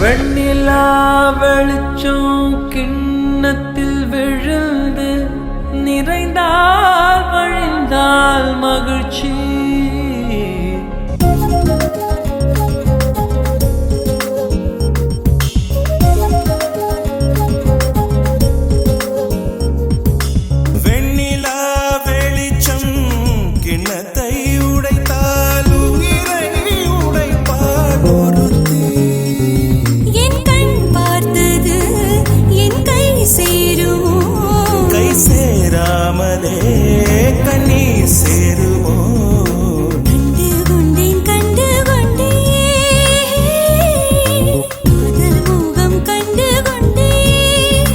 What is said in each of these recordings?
வெண்ணிலா வெளிச்சம் கிண்ணத்தில் விழுந்து நிறைந்தால் வழிந்தால் மகிழ்ச்சி. வெண்ணிலா வெளிச்சம் கிண்ணத்தை உடைத்தால் உயிரை உடைப்பார் ஒருத்தி. கை சேராமலே கண்ணீர் சேருமோ. கண்டு கொண்டேன் கண்டு கொண்டேன் காதல் மோகம் கண்டு கொண்டேன்.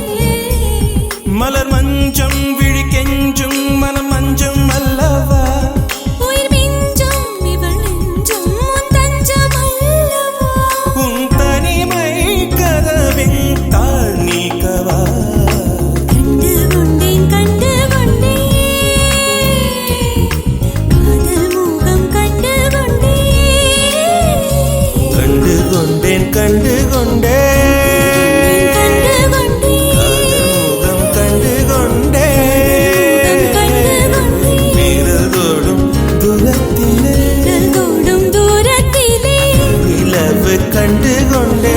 மலர் மஞ்சம் விழி கெஞ்சும் மனம் மஞ்சம் அல்லவா. உயிர் மிஞ்சும் இவள் நெஞ்சும் உன் தஞ்சம் அல்லவா. உன் தனிமை கதவின் தாழ் நீக்கவா. கண்டு கொண்டே காதல் முகம் கண்டு கொண்டே வீரல் தோடும் தூரத்திலே நிலவு கண்டு கொண்டே.